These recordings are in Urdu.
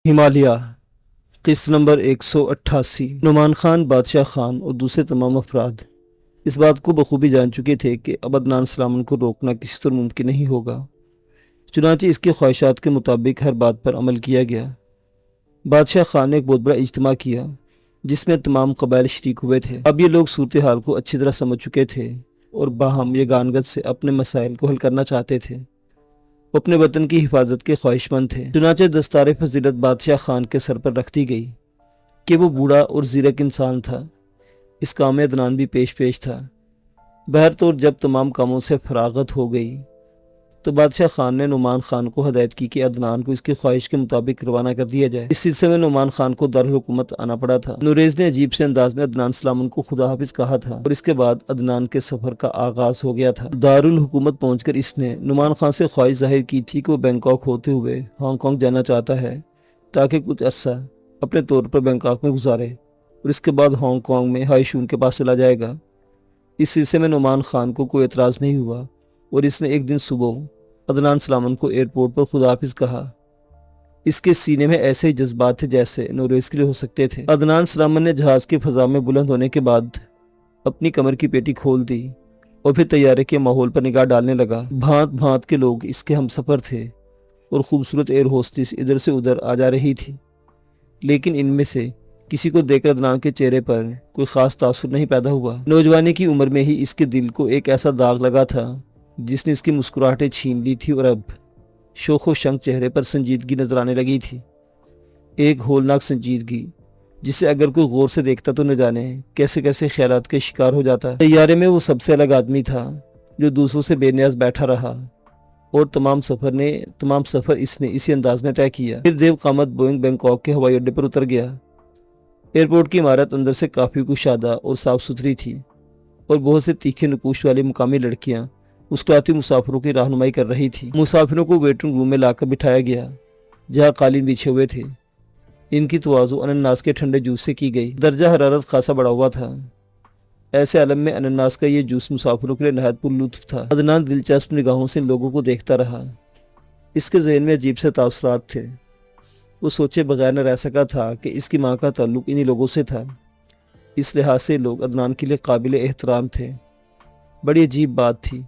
ہمالیہ قسط نمبر 188۔ نعمان خان، بادشاہ خان اور دوسرے تمام افراد اس بات کو بخوبی جان چکے تھے کہ اب عدنان سلیمان کو روکنا کسی طرح ممکن نہیں ہوگا، چنانچہ اس کے خواہشات کے مطابق ہر بات پر عمل کیا گیا۔ بادشاہ خان نے ایک بہت بڑا اجتماع کیا جس میں تمام قبائل شریک ہوئے تھے۔ اب یہ لوگ صورتحال کو اچھی طرح سمجھ چکے تھے اور باہم یگانگت سے اپنے مسائل کو حل کرنا چاہتے تھے۔ وہ اپنے وطن کی حفاظت کے خواہش مند تھے۔ چنانچہ دستار فضیلت بادشاہ خان کے سر پر رکھ دی گئی کہ وہ بوڑھا اور زیرک انسان تھا۔ اس کام میں عدنان بھی پیش تھا۔ بہرطور جب تمام کاموں سے فراغت ہو گئی تو بادشاہ خان نے نعمان خان کو ہدایت کی کہ عدنان کو اس کی خواہش کے مطابق روانہ کر دیا جائے۔ اس سلسلے میں نعمان خان کو دارالحکومت آنا پڑا تھا۔ انگریز نے عجیب سے انداز میں عدنان سلیمان کو خدا حافظ کہا تھا اور اس کے بعد عدنان کے سفر کا آغاز ہو گیا تھا۔ دارالحکومت پہنچ کر اس نے نعمان خان سے خواہش ظاہر کی تھی کہ وہ بینکاک ہوتے ہوئے ہانگ کانگ جانا چاہتا ہے تاکہ کچھ عرصہ اپنے طور پر بینکاک میں گزارے اور اس کے بعد ہانگ کانگ میں ہائی شون کے پاس چلا جائے گا۔ اس سلسلے میں نعمان خان کو کوئی اعتراض نہیں ہوا اور اس نے ایک دن صبح عدنان سلیمان کو ایئرپورٹ پر خدا حافظ کہا۔ اس کے سینے میں ایسے ہی جذبات تھے جیسے انگریز کے لیے ہو سکتے تھے۔ عدنان سلیمان نے جہاز کی فضا میں بلند ہونے کے بعد اپنی کمر کی پیٹی کھول دی اور پھر طیارے کے ماحول پر نگاہ ڈالنے لگا۔ بھانت بھانت کے لوگ اس کے ہم سفر تھے اور خوبصورت ایئر ہوسٹس ادھر سے ادھر آ جا رہی تھی، لیکن ان میں سے کسی کو دیکھ کر عدنان کے چہرے پر کوئی خاص تاثر نہیں پیدا ہوا۔ نوجوانی کی عمر میں ہی اس کے دل کو ایک ایسا داغ لگا تھا جس نے اس کی مسکراہٹیں چھین لی تھی اور اب شوخ و شنگ چہرے پر سنجیدگی نظر آنے لگی تھی، ایک ہولناک سنجیدگی جسے اگر کوئی غور سے دیکھتا تو نہ جانے کیسے کیسے خیالات کے شکار ہو جاتا۔ طیارے میں وہ سب سے الگ آدمی تھا جو دوسروں سے بے نیاز بیٹھا رہا اور تمام سفر اس نے اسی انداز میں طے کیا۔ پھر دیو قامت بوئنگ بینکاک کے ہوائی اڈے پر اتر گیا۔ ایئرپورٹ کی عمارت اندر سے کافی کشادہ اور صاف ستھری تھی اور بہت سے تیکھے نقوش والی مقامی لڑکیاں مسکراتی مسافروں کی رہنمائی کر رہی تھی۔ مسافروں کو ویٹنگ روم میں لا کر بٹھایا گیا جہاں قالین بچھے ہوئے تھے۔ ان کی توازو انناس کے ٹھنڈے جوس سے کی گئی۔ درجہ حرارت خاصا بڑا ہوا تھا۔ ایسے عالم میں انناس کا یہ جوس مسافروں کے لیے نہایت پر لطف تھا۔ عدنان دلچسپ نگاہوں سے لوگوں کو دیکھتا رہا۔ اس کے ذہن میں عجیب سے تاثرات تھے۔ وہ سوچے بغیر نہ رہ سکا تھا کہ اس کی ماں کا تعلق انہی لوگوں سے تھا۔ اس لحاظ سے لوگ عدنان کے لیے قابل احترام تھے۔ بڑی عجیب بات تھی،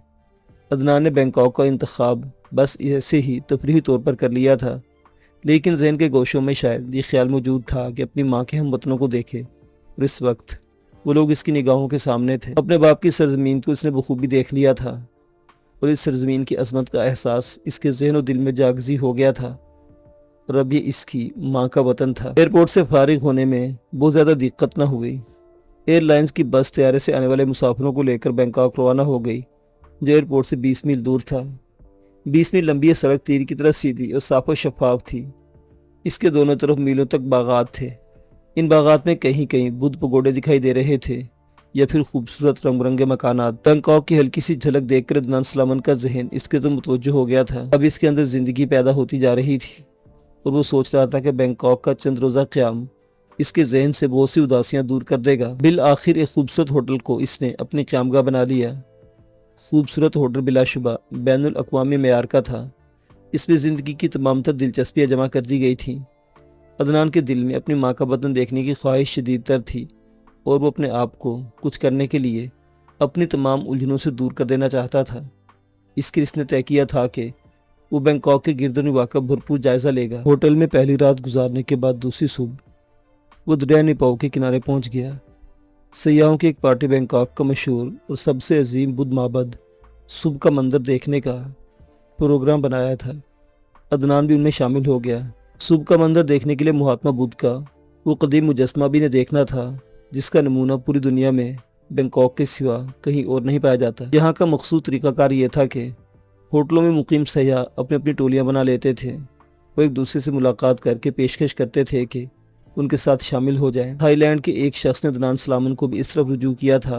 عدنان نے بینکاک کا انتخاب بس ایسے ہی تفریحی طور پر کر لیا تھا، لیکن ذہن کے گوشوں میں شاید یہ خیال موجود تھا کہ اپنی ماں کے ہم وطنوں کو دیکھے، اور اس وقت وہ لوگ اس کی نگاہوں کے سامنے تھے۔ اپنے باپ کی سرزمین کو اس نے بخوبی دیکھ لیا تھا اور اس سرزمین کی عظمت کا احساس اس کے ذہن و دل میں جاگزی ہو گیا تھا، اور اب یہ اس کی ماں کا وطن تھا۔ ایئرپورٹ سے فارغ ہونے میں بہت زیادہ دقت نہ ہوئی۔ ایئر لائنز کی بس طیارے سے آنے والے مسافروں کو لے کر بینکاک روانہ ہو گئی جو ایئرپورٹ سے 20 میل دور تھا۔ 20 میل لمبی یہ سڑک تیر کی طرح سیدھی اور صاف و شفاف تھی۔ اس کے دونوں طرف میلوں تک باغات تھے۔ ان باغات میں کہیں کہیں بدھ پگوڑے دکھائی دے رہے تھے یا پھر خوبصورت رنگ برنگے مکانات۔ بینکاک کی ہلکی سی جھلک دیکھ کر عدنان سلیمان کا ذہن اس کے تو متوجہ ہو گیا تھا۔ اب اس کے اندر زندگی پیدا ہوتی جا رہی تھی اور وہ سوچ رہا تھا کہ بینکاک کا چند روزہ قیام اس کے ذہن سے بہت سی اداسیاں دور کر دے گا۔ بالآخر ایک خوبصورت ہوٹل کو اس نے اپنی قیامگاہ بنا لیا۔ خوبصورت ہوٹل بلا شبہ بین الاقوامی معیار کا تھا۔ اس میں زندگی کی تمام تر دلچسپیاں جمع کر دی گئی تھیں۔ عدنان کے دل میں اپنی ماں کا وطن دیکھنے کی خواہش شدید تر تھی اور وہ اپنے آپ کو کچھ کرنے کے لیے اپنی تمام الجھنوں سے دور کر دینا چاہتا تھا۔ اس کے اس نے طے کیا تھا کہ وہ بینکاک کے گرد و نواح کا بھرپور جائزہ لے گا۔ ہوٹل میں پہلی رات گزارنے کے بعد دوسری صبح وہ دریا نیپاؤ کے کنارے پہنچ گیا۔ سیاحوں کی ایک پارٹی بینکاک کا مشہور اور سب سے عظیم بدھ معبد صبح کا منظر دیکھنے کا پروگرام بنایا تھا۔ عدنان بھی ان میں شامل ہو گیا۔ صبح کا منظر دیکھنے کے لیے مہاتما بدھ کا وہ قدیم مجسمہ بھی نے دیکھنا تھا جس کا نمونہ پوری دنیا میں بینکاک کے سوا کہیں اور نہیں پایا جاتا۔ یہاں کا مخصوص طریقہ کار یہ تھا کہ ہوٹلوں میں مقیم سیاح اپنی اپنی ٹولیاں بنا لیتے تھے۔ وہ ایک دوسرے سے ملاقات کر کے پیشکش کرتے تھے کہ ان کے ساتھ شامل ہو جائیں۔ تھائی لینڈ کے ایک شخص نے عدنان سلیمان کو بھی اس طرف رجوع کیا تھا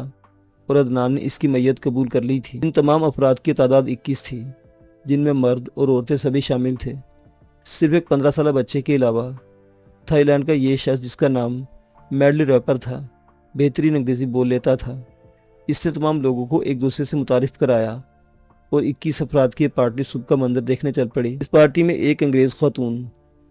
اور عدنان نے اس کی میت قبول کر لی تھی۔ ان تمام افراد کی تعداد 21 تھی جن میں مرد اور عورتیں سبھی شامل تھے۔ صرف ایک 15 سالہ بچے کے علاوہ تھائی لینڈ کا یہ شخص جس کا نام میڈلی ریپر تھا بہترین انگریزی بول لیتا تھا۔ اس نے تمام لوگوں کو ایک دوسرے سے متعارف کرایا اور 21 افراد کی پارٹی صبح کا منظر دیکھنے چل پڑی۔ اس پارٹی میں ایک انگریز خاتون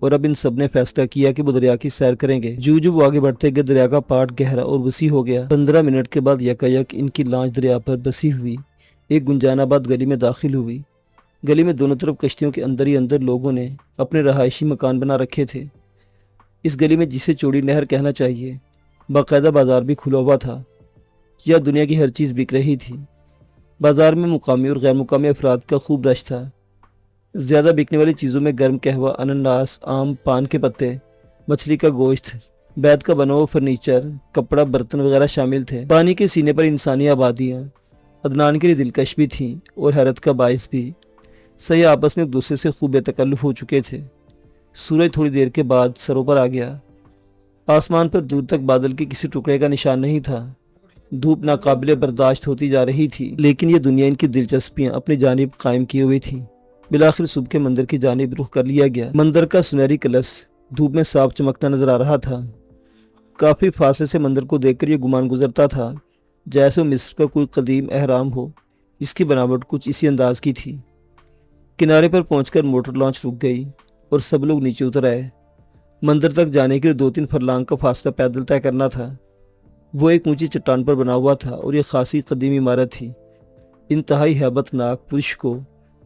اور اب ان سب نے فیصلہ کیا کہ وہ دریا کی سیر کریں گے۔ جو وہ آگے بڑھتے گئے دریا کا پاٹ گہرا اور وسیع ہو گیا۔ 15 منٹ کے بعد یکایک ان کی لانچ دریا پر بسی ہوئی ایک گنجان آباد گلی میں داخل ہوئی۔ گلی میں دونوں طرف کشتیوں کے اندر ہی اندر لوگوں نے اپنے رہائشی مکان بنا رکھے تھے۔ اس گلی میں جسے چوڑی نہر کہنا چاہیے، باقاعدہ بازار بھی کھلا ہوا تھا۔ یا دنیا کی ہر چیز بک رہی تھی۔ بازار میں مقامی اور غیر مقامی افراد کا خوب رش تھا۔ زیادہ بکنے والی چیزوں میں گرم قہوہ، انناس، آم، پان کے پتے، مچھلی کا گوشت، بیت کا بنا ہوا فرنیچر، کپڑا، برتن وغیرہ شامل تھے۔ پانی کے سینے پر انسانی آبادیاں عدنان کے لیے دلکش بھی تھیں اور حیرت کا باعث بھی۔ سیاح آپس میں ایک دوسرے سے خوب بے تکلف ہو چکے تھے۔ سورج تھوڑی دیر کے بعد سروں پر آ گیا۔ آسمان پر دور تک بادل کے کسی ٹکڑے کا نشان نہیں تھا۔ دھوپ ناقابل برداشت ہوتی جا رہی تھی، لیکن یہ دنیا ان کی دلچسپیاں اپنی جانب قائم کیے ہوئی تھیں۔ بالآخر صبح کے مندر کی جانب رخ کر لیا گیا۔ مندر کا سنہری کلش دھوپ میں صاف چمکتا نظر آ رہا تھا۔ کافی فاصلے سے مندر کو دیکھ کر یہ گمان گزرتا تھا جیسے وہ مصر کا کوئی قدیم اہرام ہو۔ اس کی بناوٹ کچھ اسی انداز کی تھی۔ کنارے پر پہنچ کر موٹر لانچ رک گئی اور سب لوگ نیچے اتر آئے۔ مندر تک جانے کے لیے 2-3 فرلانگ کا فاصلہ پیدل طے کرنا تھا۔ وہ ایک اونچی چٹان پر بنا ہوا تھا اور یہ خاصی قدیم عمارت تھی، انتہائی ہیبت ناک، پرش کو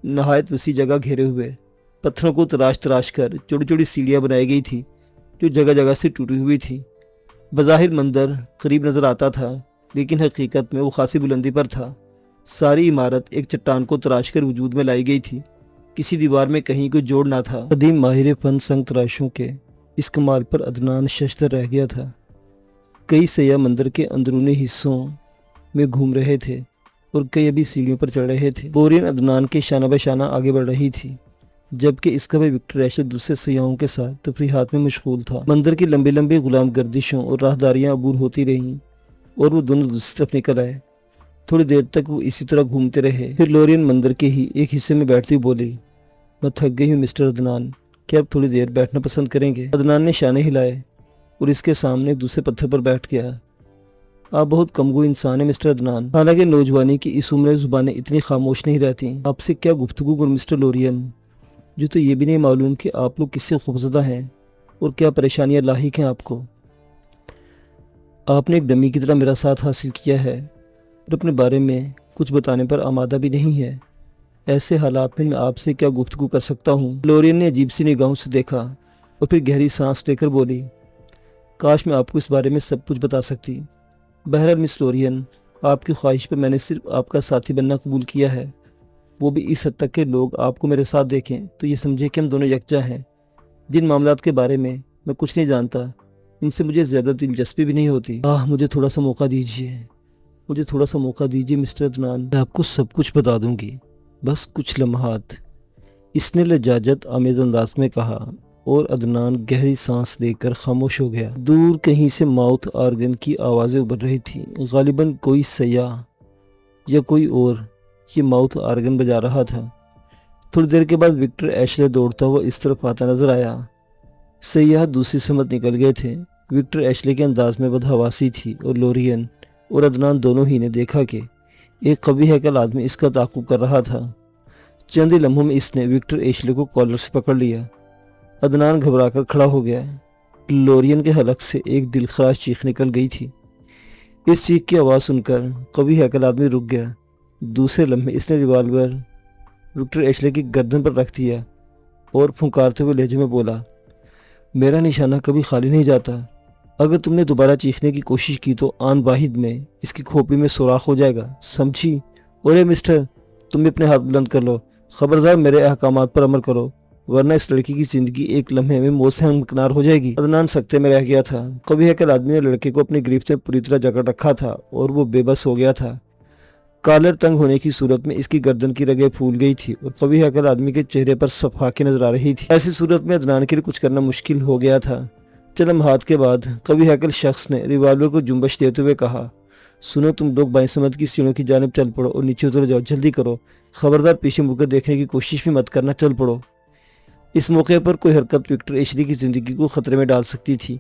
نہایت وسیع جگہ گھیرے ہوئے۔ پتھروں کو تراش تراش کر چوڑی چوڑی سیڑھیاں بنائی گئی تھی جو جگہ جگہ سے ٹوٹی ہوئی تھی۔ بظاہر مندر قریب نظر آتا تھا، لیکن حقیقت میں وہ خاصی بلندی پر تھا۔ ساری عمارت ایک چٹان کو تراش کر وجود میں لائی گئی تھی، کسی دیوار میں کہیں کوئی جوڑ نہ تھا۔ قدیم ماہر فن سنگ تراشوں کے اس کمال پر عدنان ششدر رہ گیا تھا۔ کئی سیاح مندر کے اندرونی حصوں میں گھوم رہے تھے اور کئی ابھی سیڑھیوں پر چڑھ رہے تھے۔ لورین عدنان کے شانہ بہ شانہ آگے بڑھ رہی تھی، جبکہ اس کا بھی وکٹر ایشلے دوسرے سیاحوں کے ساتھ تفریحات میں مشغول تھا۔ مندر کی لمبی لمبی غلام گردشوں اور راہداریاں عبور ہوتی رہیں اور وہ دونوں دوسری طرف نکل آئے۔ تھوڑی دیر تک وہ اسی طرح گھومتے رہے، پھر لورین مندر کے ہی ایک حصے میں بیٹھتی بولی، میں تھک گئی ہوں مسٹر عدنان، کیا آپ تھوڑی دیر بیٹھنا پسند کریں گے؟ عدنان نے شانے ہلائے اور اس کے سامنے ایک دوسرے پتھر پر بیٹھ گیا۔ آپ بہت کمگو انسان ہیں مسٹر عدنان، حالانکہ نوجوانی کی اس عمر زبانیں اتنی خاموش نہیں رہتی۔ آپ سے کیا گفتگو کروں مسٹر لورین؟ جو تو یہ بھی نہیں معلوم کہ آپ لوگ کس سے خوفزدہ ہیں اور کیا پریشانیاں لاحق ہیں آپ کو۔ آپ نے ایک ڈمی کی طرح میرا ساتھ حاصل کیا ہے اور اپنے بارے میں کچھ بتانے پر آمادہ بھی نہیں ہے۔ ایسے حالات میں آپ سے کیا گفتگو کر سکتا ہوں؟ لورین نے عجیب سی نگاہوں سے دیکھا اور پھر گہری سانس لے کر بولی، کاش میں آپ کو اس بارے میں سب کچھ بتا سکتی۔ بہرحال مس لورین، آپ کی خواہش پر میں نے صرف آپ کا ساتھی بننا قبول کیا ہے، وہ بھی اس حد تک کہ لوگ آپ کو میرے ساتھ دیکھیں تو یہ سمجھے کہ ہم دونوں یکجا ہیں۔ جن معاملات کے بارے میں کچھ نہیں جانتا، ان سے مجھے زیادہ دلچسپی بھی نہیں ہوتی۔ مجھے تھوڑا سا موقع دیجیے مسٹر عدنان، میں آپ کو سب کچھ بتا دوں گی، بس کچھ لمحات، اس نے لجاجت آمیز انداز میں کہا، اور عدنان گہری سانس لے کر خاموش ہو گیا۔ دور کہیں سے ماؤتھ آرگن کی آوازیں ابھر رہی تھیں، غالباً کوئی سیاح یا کوئی اور یہ ماؤتھ آرگن بجا رہا تھا۔ تھوڑی دیر کے بعد وکٹر ایشلے دوڑتا ہوا اس طرف آتا نظر آیا۔ سیاح دوسری سمت نکل گئے تھے۔ وکٹر ایشلے کے انداز میں بدحواسی تھی اور لورین اور عدنان دونوں ہی نے دیکھا کہ ایک قوی ہیکل آدمی اس کا تعاقب کر رہا تھا۔ چند ہی لمحوں میں اس نے وکٹر ایشلے کو کالر سے پکڑ لیا۔ عدنان گھبرا کر کھڑا ہو گیا۔ لورین کے حلق سے ایک دلخراش چیخ نکل گئی تھی۔ اس چیخ کی آواز سن کر قوی ہیکل آدمی رک گیا۔ دوسرے لمحے اس نے ریوالور وکٹر ایشلے کی گردن پر رکھ دیا اور پھنکارتے ہوئے لہجے میں بولا، میرا نشانہ کبھی خالی نہیں جاتا، اگر تم نے دوبارہ چیخنے کی کوشش کی تو آن واحد میں اس کی کھوپڑی میں سوراخ ہو جائے گا، سمجھی؟ اور اے مسٹر، تم بھی اپنے ہاتھ بلند کر لو، خبردار میرے احکامات پر عمل کرو، ورنہ اس لڑکی کی زندگی ایک لمحے میں موت سے ہمکنار ہو جائے گی۔ عدنان سکتے میں رہ گیا تھا۔ قوی ہیکل آدمی نے لڑکے کو اپنی گرفت میں پوری طرح جکڑ رکھا تھا اور وہ بے بس ہو گیا تھا۔ کالر تنگ ہونے کی صورت میں اس کی گردن کی رگیں پھول گئی تھی اور قوی ہیکل آدمی کے چہرے پر صفحاقیں نظر آ رہی تھی۔ ایسی صورت میں عدنان کے لیے کچھ کرنا مشکل ہو گیا تھا۔ چند لمحات کے بعد قوی ہیکل شخص نے ریوالور کو جنبش دیتے ہوئے کہا، سنو تم لوگ بائیں سمت کی سیڑھیوں کی جانب چل پڑو اور نیچے اتر جاؤ، جلدی کرو، خبردار پیچھے مڑ کر دیکھنے کی کوشش بھی مت کرنا، چل پڑو۔ اس موقع پر کوئی حرکت وکٹر ایشلے کی زندگی کو خطرے میں ڈال سکتی تھی۔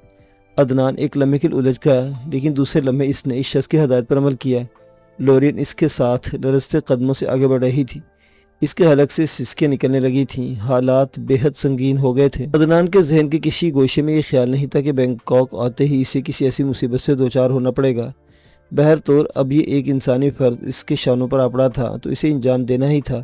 عدنان ایک لمحے کے لیے الجھ گیا، لیکن دوسرے لمحے اس نے اس شخص کی ہدایت پر عمل کیا۔ لورین اس کے ساتھ لرزتے قدموں سے آگے بڑھ رہی تھی۔ اس کے حلق سے سسکیاں نکلنے لگی تھیں۔ حالات بے حد سنگین ہو گئے تھے۔ عدنان کے ذہن کے کسی گوشے میں یہ خیال نہیں تھا کہ بینکاک آتے ہی اسے کسی ایسی مصیبت سے دوچار ہونا پڑے گا۔ بہرطور اب یہ ایک انسانی فرض اس کے شانوں پر آ پڑا تھا تو اسے انجام دینا ہی تھا۔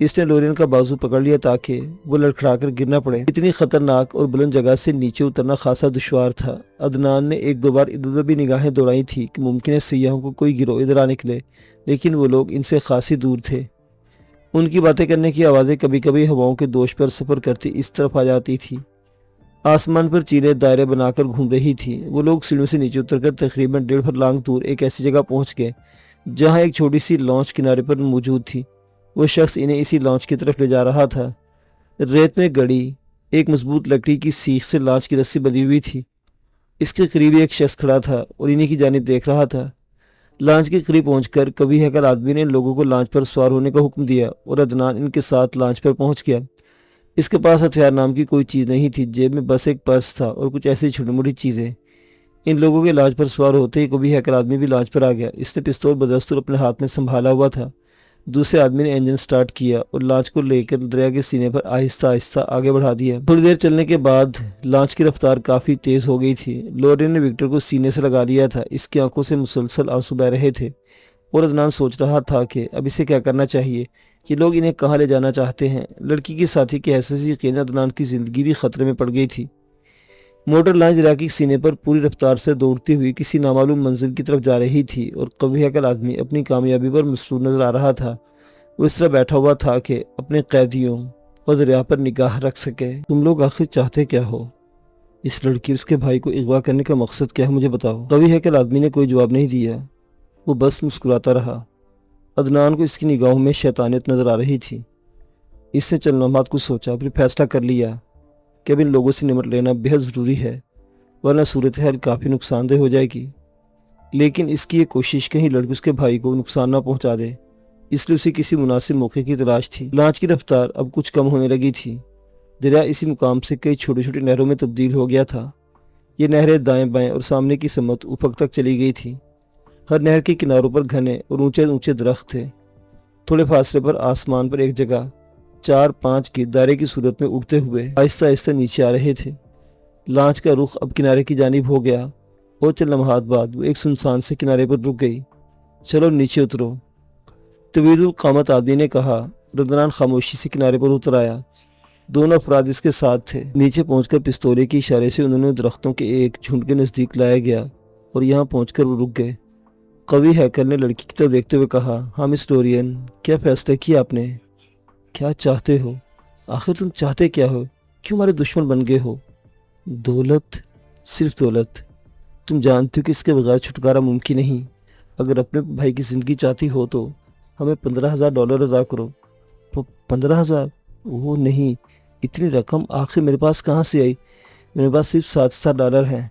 اس نے لورین کا بازو پکڑ لیا تاکہ وہ لڑکھڑا کر گر نہ پڑے۔ اتنی خطرناک اور بلند جگہ سے نیچے اترنا خاصا دشوار تھا۔ عدنان نے ایک دو بار ادھر ادھر بھی نگاہیں دوڑائی تھی کہ ممکن ہے سیاحوں کو کوئی گروہ ادھر آ نکلے، لیکن وہ لوگ ان سے خاصی دور تھے۔ ان کی باتیں کرنے کی آوازیں کبھی کبھی ہواؤں کے دوش پر سفر کرتی اس طرف آ جاتی تھی۔ آسمان پر چیلیں دائرے بنا کر گھوم رہی تھی۔ وہ لوگ سیڑھیوں سے نیچے اتر کر تقریباً 1.5 فرلانگ دور ایک ایسی جگہ پہنچ گئے جہاں ایک چھوٹی سی لانچ کنارے پر موجود تھی۔ وہ شخص انہیں اسی لانچ کی طرف لے جا رہا تھا۔ ریت میں گڑی ایک مضبوط لکڑی کی سیخ سے لانچ کی رسی بندھی ہوئی تھی۔ اس کے قریب ایک شخص کھڑا تھا اور انہیں کی جانب دیکھ رہا تھا۔ لانچ کے قریب پہنچ کر کبھی ہیکل آدمی نے ان لوگوں کو لانچ پر سوار ہونے کا حکم دیا اور عدنان ان کے ساتھ لانچ پر پہنچ گیا۔ اس کے پاس ہتھیار نام کی کوئی چیز نہیں تھی، جیب میں بس ایک پرس تھا اور کچھ ایسی چھوٹی موٹی چیزیں۔ ان لوگوں کے لانچ پر سوار ہوتے ہی کبھی ہیکل آدمی بھی لانچ پر آ گیا۔ اس نے پستول بدستور اپنے ہاتھ میں سنبھالا ہوا تھا۔ دوسرے آدمی نے انجن سٹارٹ کیا اور لانچ کو لے کر دریا کے سینے پر آہستہ آہستہ آگے بڑھا دیا۔ تھوڑی دیر چلنے کے بعد لانچ کی رفتار کافی تیز ہو گئی تھی۔ لورین نے وکٹر کو سینے سے لگا لیا تھا۔ اس کی آنکھوں سے مسلسل آنسو بہہ رہے تھے اور عدنان سوچ رہا تھا کہ اب اسے کیا کرنا چاہیے۔ یہ لوگ انہیں کہاں لے جانا چاہتے ہیں؟ لڑکی کی ساتھی کی حیثیت سے یقیناً عدنان کی زندگی بھی خطرے میں پڑ گئی تھی۔ موٹر لانچ دریا کے سینے پر پوری رفتار سے دوڑتی ہوئی کسی نامعلوم منزل کی طرف جا رہی تھی اور کبھی ہیکل آدمی اپنی کامیابی پر مسرور نظر آ رہا تھا۔ وہ اس طرح بیٹھا ہوا تھا کہ اپنے قیدیوں اور دریا پر نگاہ رکھ سکے۔ تم لوگ آخر چاہتے کیا ہو؟ اس لڑکی اور اس کے بھائی کو اغوا کرنے کا مقصد کیا ہے، مجھے بتاؤ۔ کبھی ہیکل آدمی نے کوئی جواب نہیں دیا، وہ بس مسکراتا رہا۔ عدنان کو اس کی نگاہوں میں شیطانیت نظر آ رہی تھی۔ اس نے چند لمحات کو سوچا، پھر فیصلہ کر لیا کہ اب ان لوگوں سے نمٹ لینا بے حد ضروری ہے، ورنہ صورتحال کافی نقصان دہ ہو جائے گی۔ لیکن اس کی یہ کوشش کہیں لڑکی اس کے بھائی کو نقصان نہ پہنچا دے، اس لیے اسے کسی مناسب موقع کی تلاش تھی۔ لانچ کی رفتار اب کچھ کم ہونے لگی تھی۔ دریا اسی مقام سے کئی چھوٹی چھوٹی نہروں میں تبدیل ہو گیا تھا۔ یہ نہریں دائیں بائیں اور سامنے کی سمت افق تک چلی گئی تھی۔ ہر نہر کے کناروں پر گھنے اور اونچے اونچے درخت تھے۔ تھوڑے فاصلے پر آسمان پر ایک جگہ 4-5 کے دائرے کی صورت میں اڑتے ہوئے آہستہ آہستہ نیچے آ رہے تھے۔ لانچ کا رخ اب کنارے کی جانب ہو گیا اور چند لمحات بعد وہ ایک سنسان سے کنارے پر رک گئی۔ چلو نیچے اترو، طویل القامت آدمی نے کہا۔ عدنان خاموشی سے کنارے پر اتر آیا۔ دونوں افراد اس کے ساتھ تھے۔ نیچے پہنچ کر پستولے کے اشارے سے انہوں نے درختوں کے ایک جھنڈ کے نزدیک لایا گیا اور یہاں پہنچ کر وہ رک گئے۔ قوی ہیکل نے لڑکی کی طرف دیکھتے ہوئے کہا، ہاں مس لورین، کیا فیصلہ کیا آپ نے؟ کیا چاہتے ہو؟ آخر تم چاہتے کیا ہو؟ کیوں ہمارے دشمن بن گئے ہو؟ دولت، صرف دولت۔ تم جانتے ہو کہ اس کے بغیر چھٹکارا ممکن نہیں۔ اگر اپنے بھائی کی زندگی چاہتی ہو تو ہمیں $15,000 ادا کرو۔ 15,000؟ وہ نہیں، اتنی رقم آخر میرے پاس کہاں سے آئی؟ میرے پاس صرف $7,000 ہیں۔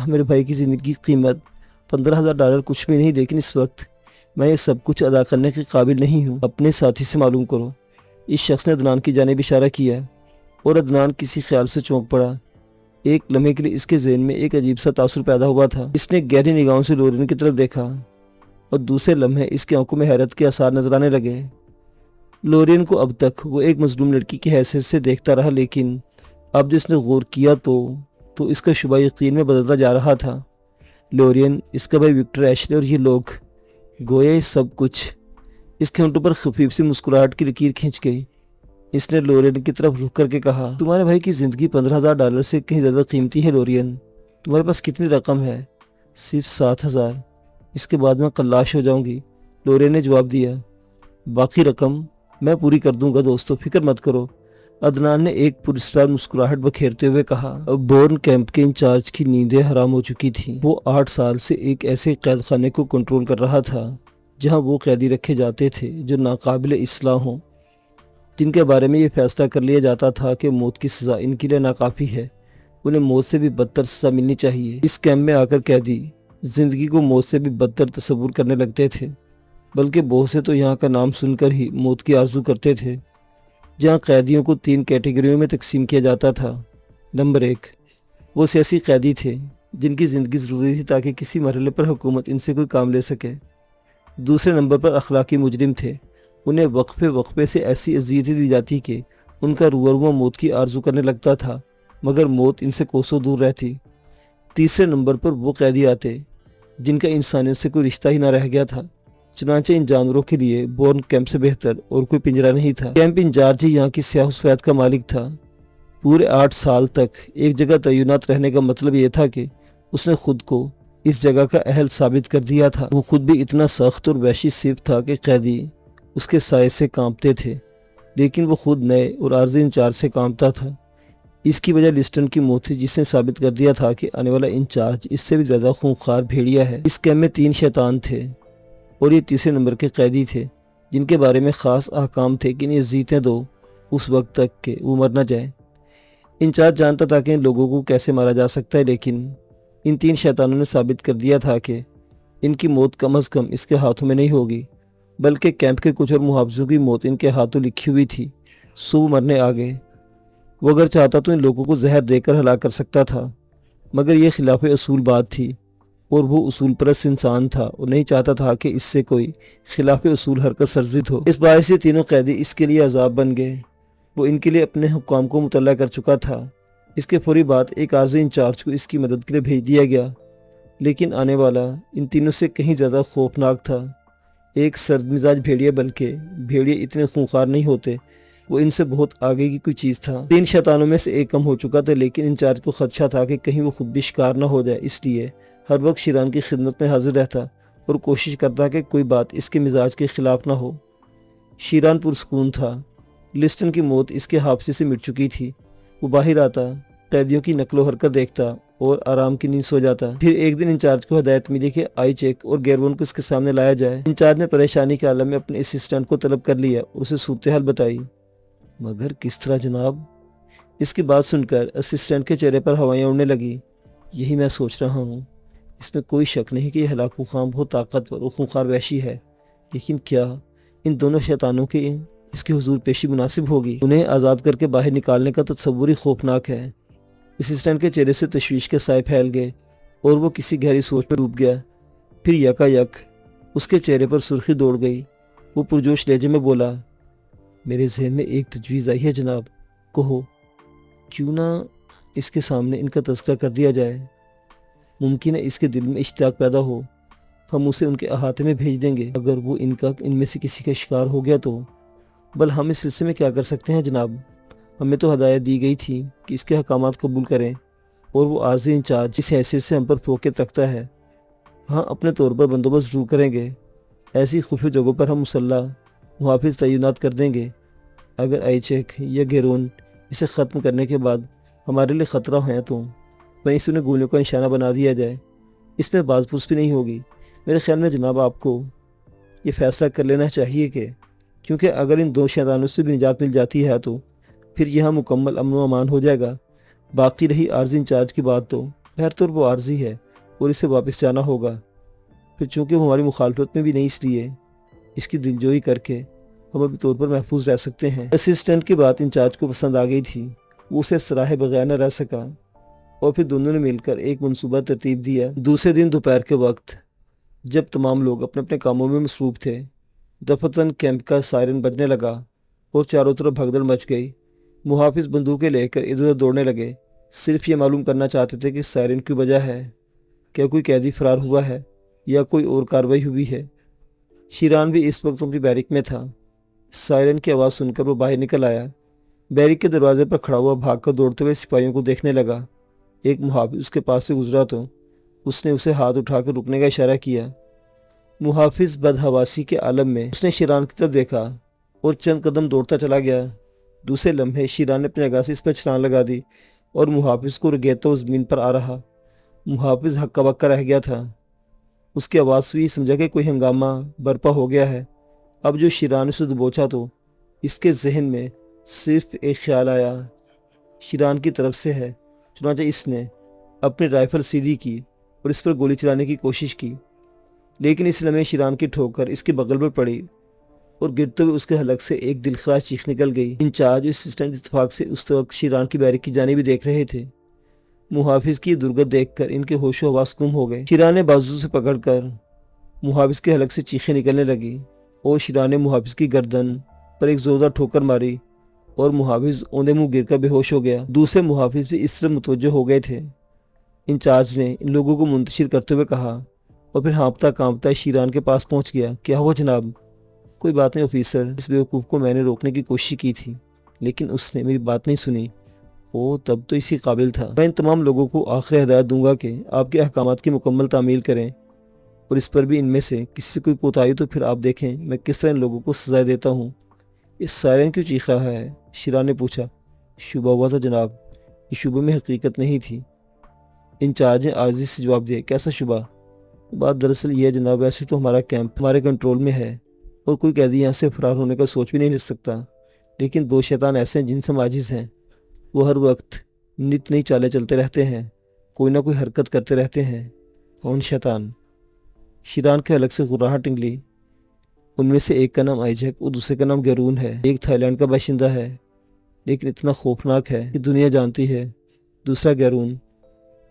میرے بھائی کی زندگی کی قیمت $15,000 کچھ بھی نہیں، لیکن اس وقت میں یہ سب کچھ ادا کرنے کے قابل نہیں ہوں۔ اپنے ساتھی سے معلوم کرو۔ اس شخص نے عدنان کی جانب اشارہ کیا اور عدنان کسی خیال سے چونک پڑا۔ ایک لمحے کے لیے اس کے ذہن میں ایک عجیب سا تاثر پیدا ہوا تھا۔ اس نے گہری نگاہوں سے لورین کی طرف دیکھا اور دوسرے لمحے اس کی آنکھوں میں حیرت کے آثار نظر آنے لگے۔ لورین کو اب تک وہ ایک مظلوم لڑکی کی حیثیت سے دیکھتا رہا، لیکن اب جو اس نے غور کیا تو اس کا شبہ یقین میں بدلتا جا رہا تھا۔ لورین، اس کا بھائی وکٹر ایشلے اور یہ لوگ، گویا یہ سب کچھ۔ اس کے ہونٹوں پر خفیف سی مسکراہٹ کی لکیر کھنچ گئی۔ اس نے لورین کی طرف رک کر کے کہا، تمہارے بھائی کی زندگی $15,000 سے کہیں زیادہ قیمتی ہے لورین۔ تمہارے پاس کتنی رقم ہے؟ صرف 7,000۔ اس کے بعد میں قلاش ہو جاؤں گی، لورین نے جواب دیا۔ باقی رقم میں پوری کر دوں گا دوستو، فکر مت کرو، عدنان نے ایک پراسرار مسکراہٹ بکھیرتے ہوئے کہا۔ بورن کیمپ کے انچارج کی نیندیں حرام ہو چکی تھیں۔ وہ 8 سال سے ایک ایسے قید خانے کو کنٹرول کر رہا تھا جہاں وہ قیدی رکھے جاتے تھے جو ناقابل اصلاح ہوں، جن کے بارے میں یہ فیصلہ کر لیا جاتا تھا کہ موت کی سزا ان کے لیے ناکافی ہے، انہیں موت سے بھی بدتر سزا ملنی چاہیے۔ اس کیمپ میں آ کر قیدی زندگی کو موت سے بھی بدتر تصور کرنے لگتے تھے، بلکہ بہت سے تو یہاں کا نام سن کر ہی موت کی آرزو کرتے تھے۔ جہاں قیدیوں کو 3 کیٹیگریوں میں تقسیم کیا جاتا تھا۔ نمبر 1، وہ سیاسی قیدی تھے جن کی زندگی ضروری تھی تاکہ کسی مرحلے پر حکومت ان سے کوئی کام لے سکے۔ دوسرے نمبر پر اخلاقی مجرم تھے انہیں وقفے وقفے سے ایسی اذیتیں دی جاتی کہ ان کا روح موت کی آرزو کرنے لگتا تھا، مگر موت ان سے کوسوں دور رہتی۔ تیسرے نمبر پر وہ قیدی آتے جن کا انسانیت سے کوئی رشتہ ہی نہ رہ گیا تھا۔ چنانچہ ان جانوروں کے لیے بورن کیمپ سے بہتر اور کوئی پنجرا نہیں تھا۔ کیمپ انچارج ہی یہاں کی سیاہ و سفید کا مالک تھا۔ پورے 8 سال تک ایک جگہ تعینات رہنے کا مطلب یہ تھا کہ اس نے خود کو اس جگہ کا اہل ثابت کر دیا تھا۔ وہ خود بھی اتنا سخت اور وحشی صفت تھا کہ قیدی اس کے سائے سے کانپتے تھے، لیکن وہ خود نئے اور عارضی انچارج سے کانپتا تھا۔ اس کی وجہ لسٹن کی موت تھی، جس نے ثابت کر دیا تھا کہ آنے والا انچارج اس سے بھی زیادہ خونخوار بھیڑیا ہے۔ اس کیمپ میں 3 شیطان تھے اور یہ تیسرے نمبر کے قیدی تھے جن کے بارے میں خاص احکام تھے کہ انہیں جیتیں دو اس وقت تک کہ وہ مر نہ جائیں۔ انچارج جانتا تھا کہ ان لوگوں کو کیسے مارا جا سکتا ہے، لیکن ان 3 شیطانوں نے ثابت کر دیا تھا کہ ان کی موت کم از کم اس کے ہاتھوں میں نہیں ہوگی، بلکہ کیمپ کے کچھ اور محافظوں کی موت ان کے ہاتھوں لکھی ہوئی تھی۔ سو وہ مرنے آ گئے۔ وہ اگر چاہتا تو ان لوگوں کو زہر دے کر ہلاک کر سکتا تھا، مگر یہ خلاف اصول بات تھی اور وہ اصول پرست انسان تھا اور نہیں چاہتا تھا کہ اس سے کوئی خلاف اصول حرکت سرزد ہو۔ اس باعث یہ تینوں قیدی اس کے لیے عذاب بن گئے۔ وہ ان کے لیے اپنے حکام کو مطلع کر چکا تھا۔ اس کے فوری بعد ایک عارضی انچارج کو اس کی مدد کے لیے بھیج دیا گیا، لیکن آنے والا ان تینوں سے کہیں زیادہ خوفناک تھا۔ ایک سرد مزاج بھیڑیا، بلکہ بھیڑیے اتنے خونخوار نہیں ہوتے، وہ ان سے بہت آگے کی کوئی چیز تھا۔ 3 شیطانوں میں سے ایک کم ہو چکا تھا، لیکن انچارج کو خدشہ تھا کہ کہیں وہ خود بھی شکار نہ ہو جائے، اس لیے ہر وقت شیران کی خدمت میں حاضر رہتا اور کوشش کرتا کہ کوئی بات اس کے مزاج کے خلاف نہ ہو۔ شیران پرسکون تھا۔ لسٹن کی موت اس کے حافظے سے مٹ چکی تھی۔ وہ باہر آتا، قیدیوں کی نقل و حرکت دیکھتا اور آرام کی نیند سو جاتا۔ پھر ایک دن انچارج کو ہدایت ملی کہ آئی چیک اور گیرون کو اس کے سامنے لایا جائے۔ انچارج نے پریشانی کے عالم میں اپنے اسسٹنٹ کو طلب کر لیا اور اسے صورتحال بتائی۔ مگر کس طرح جناب؟ اس کی بات سن کر اسسٹنٹ کے چہرے پر ہوائیاں اڑنے لگی۔ یہی میں سوچ رہا ہوں۔ اس میں کوئی شک نہیں کہ یہ ہلاکو خان بہت طاقتور اور خونخوار وحشی ہے، لیکن کیا ان دونوں شیطانوں کے اس کی حضور پیشی مناسب ہوگی؟ انہیں آزاد کر کے باہر نکالنے کا تصور ہی خوفناک ہے۔ اسسٹنٹ کے چہرے سے تشویش کے سائے پھیل گئے اور وہ کسی گہری سوچ میں ڈوب گیا۔ پھر یکا یک اس کے چہرے پر سرخی دوڑ گئی۔ وہ پرجوش لہجے میں بولا، میرے ذہن میں ایک تجویز آئی ہے جناب، کہو کیوں نہ اس کے سامنے ان کا تذکرہ کر دیا جائے؟ ممکن ہے اس کے دل میں اشتیاق پیدا ہو، ہم اسے ان کے احاطے میں بھیج دیں گے۔ اگر وہ ان میں سے کسی کا شکار ہو گیا تو بل ہم اس سلسلے میں کیا کر سکتے ہیں جناب؟ ہمیں تو ہدایت دی گئی تھی کہ اس کے حکامات قبول کریں، اور وہ عارضی انچارج اس حیثیت سے ہم پر فوقیت رکھتا ہے۔ ہاں، اپنے طور پر بندوبست ضرور کریں گے۔ ایسی خفیہ جگہوں پر ہم مسلح محافظ تعینات کر دیں گے۔ اگر آئی چیک یا گیرون اسے ختم کرنے کے بعد ہمارے لیے خطرہ ہیں تو وہیں سے انہیں گولیوں کا نشانہ بنا دیا جائے۔ اس میں باز پرس بھی نہیں ہوگی۔ میرے خیال میں جناب آپ کو یہ فیصلہ کر لینا چاہیے کہ کیونکہ اگر ان 2 شیطانوں سے بھی نجات مل جاتی ہے تو پھر یہاں مکمل امن و امان ہو جائے گا۔ باقی رہی عارضی انچارج کی بات تو بہرطور وہ عارضی ہے اور اسے واپس جانا ہوگا۔ پھر چونکہ وہ ہماری مخالفت میں بھی نہیں، اس لیے اس کی دلجوئی کر کے ہم ابھی طور پر محفوظ رہ سکتے ہیں۔ اسسٹنٹ کی بات انچارج کو پسند آ گئی تھی۔ وہ اسے سراہے بغیر نہ رہ سکا اور پھر دونوں نے مل کر ایک منصوبہ ترتیب دیا۔ دوسرے دن دوپہر کے وقت جب تمام لوگ اپنے اپنے کاموں میں مصروف تھے، دفتن کیمپ کا سائرن بجنے لگا اور چاروں طرف بھگدڑ مچ گئی۔ محافظ بندوقیں لے کر ادھر ادھر دوڑنے لگے، صرف یہ معلوم کرنا چاہتے تھے کہ سائرن کی وجہ ہے، کیا کوئی قیدی فرار ہوا ہے یا کوئی اور کارروائی ہوئی ہے۔ شیران بھی اس وقت اپنی بیرک میں تھا۔ سائرن کی آواز سن کر وہ باہر نکل آیا۔ بیرک کے دروازے پر کھڑا ہوا بھاگ کر دوڑتے ہوئے سپاہیوں کو دیکھنے لگا۔ ایک محافظ اس کے پاس سے گزرا تو اس نے اسے ہاتھ اٹھا کر رکنے کا اشارہ کیا۔ محافظ بدحواسی کے عالم میں اس نے شیران کی طرف دیکھا اور چند قدم دوڑتا چلا گیا۔ دوسرے لمحے شیران نے اپنی جگہ سے اس پر چھلانگ لگا دی اور محافظ کو رگیتا وہ زمین پر آ رہا۔ محافظ ہکا بکا رہ گیا تھا۔ اس کی آواز سے سمجھا کہ کوئی ہنگامہ برپا ہو گیا ہے۔ اب جو شیران اسے دبوچا تو اس کے ذہن میں صرف ایک خیال آیا، شیران کی طرف سے ہے۔ چنانچہ اس نے اپنی رائفل سیدھی کی اور اس پر گولی چلانے کی کوشش کی، لیکن اس لمحے شیران کی ٹھوکر اس کے بغل پر پڑی اور گرتے ہوئے اس کے حلق سے ایک دلخراش چیخ نکل گئی۔ انچارج اسسٹنٹ اتفاق سے اس وقت شیران کی بیرک کی جانب بھی دیکھ رہے تھے۔ محافظ کی درگت دیکھ کر ان کے ہوش و حواس گم ہو گئے۔ شیران نے بازو سے پکڑ کر محافظ کے حلق سے چیخیں نکلنے لگی اور شیران نے محافظ کی گردن پر ایک زوردار ٹھوکر ماری اور محافظ اوندے منہ گر کر بے ہوش ہو گیا۔ دوسرے محافظ بھی اس طرح متوجہ ہو گئے تھے۔ انچارج نے ان لوگوں کو منتشر کرتے ہوئے کہا اور پھر ہانپتا کانپتا شیران کے پاس پہنچ گیا۔ کیا ہوا جناب؟ کوئی بات نہیں آفیسر، اس بیوقوف کو میں نے روکنے کی کوشش کی تھی لیکن اس نے میری بات نہیں سنی۔ وہ تب تو اسی قابل تھا۔ میں ان تمام لوگوں کو آخری ہدایت دوں گا کہ آپ کے احکامات کی مکمل تعمیل کریں اور اس پر بھی ان میں سے کسی سے کوئی کوتاہی تو پھر آپ دیکھیں میں کس طرح ان لوگوں کو سزا دیتا ہوں۔ اس سائرن کیوں چیخ رہا ہے؟ شیران نے پوچھا۔ شبہ ہوا تھا جناب، اس شبہ میں حقیقت نہیں تھی۔ انچارج نے عاجزی سے جواب دیا۔ کیسا شبہ؟ بات دراصل یہ ہے جناب، ویسے تو ہمارا کیمپ ہمارے کنٹرول میں ہے اور کوئی قیدی یہاں سے فرار ہونے کا سوچ بھی نہیں سکتا، لیکن دو شیطان ایسے ہیں جن سے ہم عاجز ہیں۔ وہ ہر وقت نت نئی چالیں چلتے رہتے ہیں، کوئی نہ کوئی حرکت کرتے رہتے ہیں۔ کون شیطان؟ شیران کے حلق سے غراہٹ نکلی۔ ان میں سے ایک کا نام آئیجیک اور دوسرے کا نام گیرون ہے۔ ایک تھائی لینڈ کا باشندہ ہے لیکن اتنا خوفناک ہے کہ دنیا جانتی ہے۔ دوسرا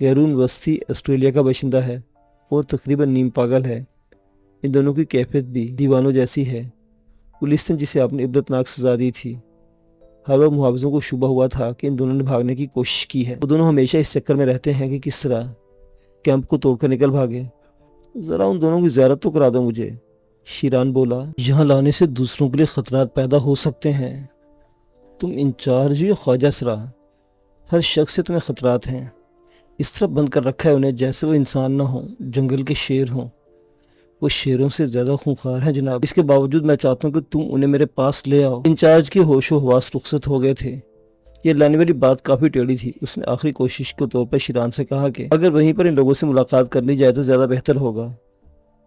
گیرون وسطی آسٹریلیا کا باشندہ ہے اور تقریباً نیم پاگل ہے۔ ان دونوں کی کیفیت بھی دیوانوں جیسی ہے۔ پولیس نے جسے آپ نے عبرتناک سزا دی تھی، ہر وقت محافظوں کو شبہ ہوا تھا کہ ان دونوں نے بھاگنے کی کوشش کی ہے۔ وہ دونوں ہمیشہ اس چکر میں رہتے ہیں کہ کس طرح کیمپ کو توڑ کر نکل بھاگے۔ ذرا ان دونوں کی زیارت تو کرا دو مجھے، شیران بولا۔ یہاں لانے سے دوسروں کے لیے خطرات پیدا ہو سکتے ہیں۔ تم انچارج ہو یا خواجہ سرا؟ ہر شخص سے تمہیں خطرات ہیں۔ اس طرح بند کر رکھا ہے انہیں جیسے وہ انسان نہ ہوں، جنگل کے شیر ہوں۔ وہ شیروں سے زیادہ خونخوار ہیں جناب، اس کے باوجود میں چاہتا ہوں کہ تم انہیں میرے پاس لے آؤ۔ انچارج کے ہوش و حواس رخصت ہو گئے تھے۔ یہ لانے والی بات کافی ٹیڑھی تھی۔ اس نے آخری کوشش کے طور پر شیران سے کہا کہ اگر وہیں پر ان لوگوں سے ملاقات کر لی جائے تو زیادہ بہتر ہوگا۔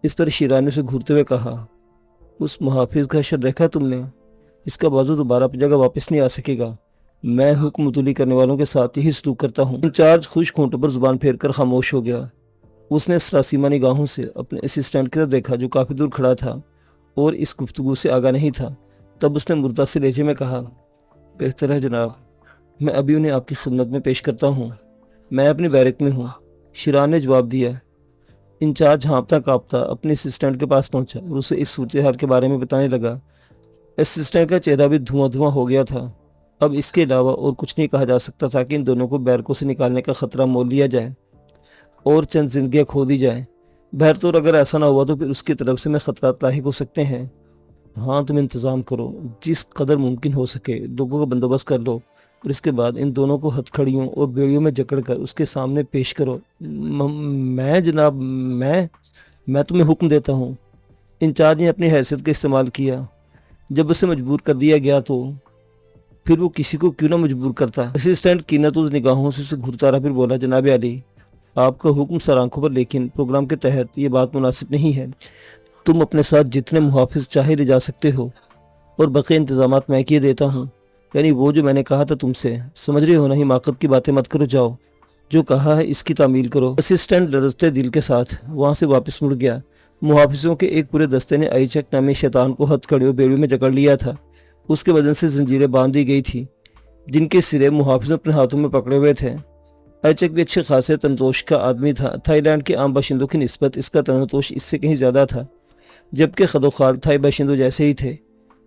اس پر شیران نے اسے گھورتے ہوئے کہا، اس محافظ کا حشر دیکھا تم نے؟ اس کا بازو دوبارہ اپنی جگہ واپس نہیں آ سکے گا۔ میں حکم عطولی کرنے والوں کے ساتھ یہی سلوک کرتا ہوں۔ انچارج خشک ہونٹوں پر زبان پھیر کر خاموش ہو گیا۔ اس نے سراسیمہ نگاہوں سے اپنے اسسٹنٹ کی طرف دیکھا جو کافی دور کھڑا تھا اور اس گفتگو سے آگاہ نہیں تھا۔ تب اس نے مردہ سے لہجے میں کہا، بہتر ہے جناب، میں ابھی انہیں آپ کی خدمت میں پیش کرتا ہوں۔ میں اپنے بیرک میں ہوں، شیران نے جواب دیا۔ انچارج ہانپتا کانپتا اپنے اسسٹنٹ کے پاس پہنچا اور اسے اس صورتحال کے بارے میں بتانے لگا۔ اسسٹنٹ کا چہرہ بھی دھواں ہو گیا تھا۔ اب اس کے علاوہ اور کچھ نہیں کہا جا سکتا تھا کہ ان دونوں کو بیرکوں سے نکالنے کا خطرہ مول لیا جائے اور چند زندگیاں کھو دی جائیں۔ بہرطور اگر ایسا نہ ہوا تو پھر اس کی طرف سے میں خطرات لاحق ہو سکتے ہیں۔ ہاں تم انتظام کرو، جس قدر ممکن ہو سکے لوگوں کا بندوبست کر لو اور اس کے بعد ان دونوں کو ہتھکڑیوں اور بیڑیوں میں جکڑ کر اس کے سامنے پیش کرو۔ میں جناب، میں تمہیں حکم دیتا ہوں۔ انچارج نے اپنی حیثیت کا استعمال کیا۔ جب اسے مجبور کر دیا گیا تو پھر وہ کسی کو کیوں نہ مجبور کرتا۔ اسسٹنٹ کینت اس نگاہوں سے اسے گھرتا رہا، پھر بولا، جناب عالی، آپ کا حکم سر آنکھوں پر، لیکن پروگرام کے تحت یہ بات مناسب نہیں ہے۔ تم اپنے ساتھ جتنے محافظ چاہے لے جا سکتے ہو اور بقیہ انتظامات میں کیے دیتا ہوں۔ یعنی وہ جو میں نے کہا تھا تم سے، سمجھ رہے ہو نا؟ حماقت کی باتیں مت کرو، جاؤ، جو کہا ہے اس کی تعمیل کرو۔ اسسٹنٹ لرزتے دل کے ساتھ وہاں سے واپس مڑ گیا۔ محافظوں کے ایک پورے دستے نے آئیچک نامی شیطان کو ہتھکڑیوں بیڑیوں میں جکڑ لیا تھا۔ اس کے بدن سے زنجیریں باندھ دی گئی تھی جن کے سرے محافظوں اپنے ہاتھوں میں پکڑے ہوئے تھے۔ آئیچک بھی اچھے خاصے تنتوش کا آدمی تھا۔ تھائی لینڈ کے عام باشندوں کی نسبت اس کا تنتوش اس سے کہیں زیادہ تھا، جبکہ خد و خال تھائی باشندوں جیسے ہی تھے۔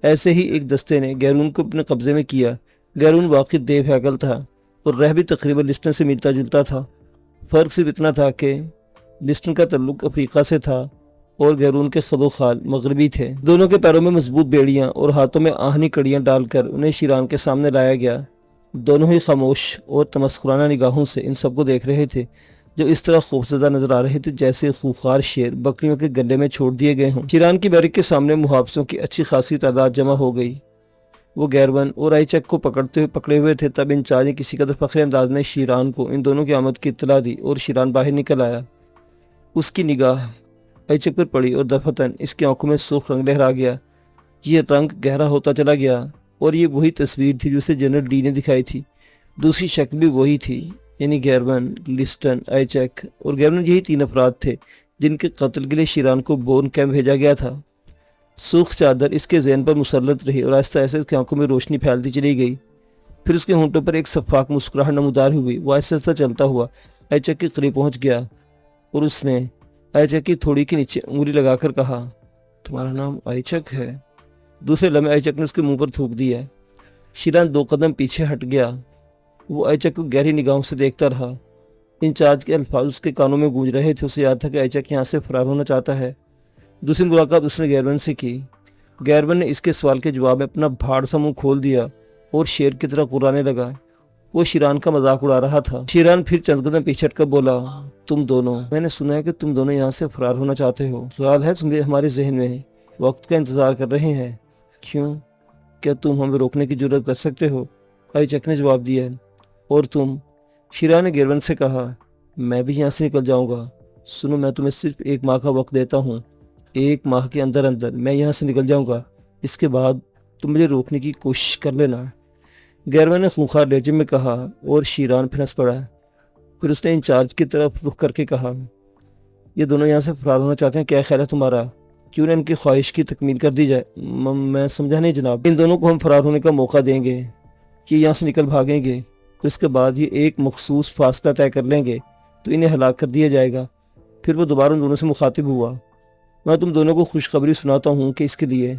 ایسے ہی ایک دستے نے گیرون کو اپنے قبضے میں کیا۔ گیرون واقعی دیو ہیکل تھا اور رہ بھی تقریباً لسٹن سے ملتا جلتا تھا۔ فرق صرف اتنا تھا کہ لسٹن کا تعلق افریقہ سے تھا اور گیرون کے خد و خال مغربی تھے۔ دونوں کے پیروں میں مضبوط بیڑیاں اور ہاتھوں میں آہنی کڑیاں ڈال کر انہیں شیران کے سامنے لایا گیا۔ دونوں ہی خاموش اور تمسخرانہ نگاہوں سے ان سب کو دیکھ رہے تھے جو اس طرح خوفزدہ نظر آ رہے تھے جیسے خوفخوار شیر بکریوں کے گلے میں چھوڑ دیے گئے ہوں۔ شیران کی بیرک کے سامنے محافظوں کی اچھی خاصی تعداد جمع ہو گئی۔ وہ گیرون اور آئیچک کو پکڑے ہوئے تھے۔ تب انچارج نے کسی قدر فخر انداز میں شیران کو ان دونوں کی آمد کی اطلاع دی اور شیران باہر نکل آیا۔ اس کی نگاہ آئیچک پر پڑی اور دفعتاً اس کی آنکھوں میں سرخ رنگ لہرا گیا۔ یہ رنگ گہرا ہوتا چلا گیا اور یہ وہی تصویر تھی جو اسے جنرل ڈی نے دکھائی تھی۔ دوسری شکل بھی وہی تھی، یعنی گیرون، لسٹن، آئیچک اور گیرون، یہی تین افراد تھے جن کے قتل کے لیے شیران کو بورن کیمپ بھیجا گیا تھا۔ سرخ چادر اس کے ذہن پر مسلط رہی اور آہستہ آہستہ اس کی آنکھوں میں روشنی پھیلتی چلی گئی۔ پھر اس کے ہونٹوں پر ایک شفاف مسکراہٹ نمودار ہوئی۔ وہ آہستہ آہستہ چلتا ہوا آئیچک کے قریب پہنچ گیا اور اس نے آئیچک کی تھوڑی کے نیچے انگلی لگا کر کہا، تمہارا نام آئچک ہے؟ دوسرے لمحے آئچک نے اس کے منہ پر تھوک دیا۔ شیران 2 قدم پیچھے ہٹ گیا۔ وہ آئچک کو گہری نگاہوں سے دیکھتا رہا۔ انچارج کے الفاظ اس کے کانوں میں گونج رہے تھے۔ اسے یاد تھا کہ آئچک یہاں سے فرار ہونا چاہتا ہے۔ دوسری ملاقات اس نے گیرون سے کی۔ گیرون نے اس کے سوال کے جواب میں اپنا بھاڑ سا منہ کھول دیا اور شیر کی طرح قرانے لگا۔ وہ شیران کا مذاق اڑا رہا تھا۔ شیران پھر چند قدم پیچھے ہٹ کر بولا، تم دونوں، میں نے سنا ہے کہ تم دونوں یہاں سے فرار ہونا چاہتے ہو۔ سوال ہے تم ہمارے ذہن میں وقت کا انتظار کر رہے ہیں۔ کیوں؟ کیا تم ہمیں روکنے کی جرات کر سکتے ہو؟ آئچک نے جواب دیا۔ اور تم؟ شیران نے گیرون سے کہا، میں بھی یہاں سے نکل جاؤں گا۔ سنو، میں تمہیں صرف 1 ماہ کا وقت دیتا ہوں۔ 1 ماہ کے اندر میں یہاں سے نکل جاؤں گا۔ اس کے بعد تم مجھے روکنے کی کوشش کر لینا۔ گیرون نے خونخوار لہجے میں کہا اور شیران پھر ہنس پڑا۔ پھر اس نے انچارج کی طرف رخ کر کے کہا، یہ دونوں یہاں سے فرار ہونا چاہتے ہیں، کیا خیال ہے تمہارا؟ کیوں نہ ان کی خواہش کی تکمیل کر دی جائے؟ میں سمجھا نہیں جناب۔ ان دونوں کو ہم فرار ہونے کا موقع دیں گے، یہ یہاں سے نکل بھاگیں گے، تو اس کے بعد یہ ایک مخصوص فاصلہ طے کر لیں گے تو انہیں ہلاک کر دیا جائے گا۔ پھر وہ دوبارہ ان دونوں سے مخاطب ہوا، میں تم دونوں کو خوشخبری سناتا ہوں کہ اس کے لیے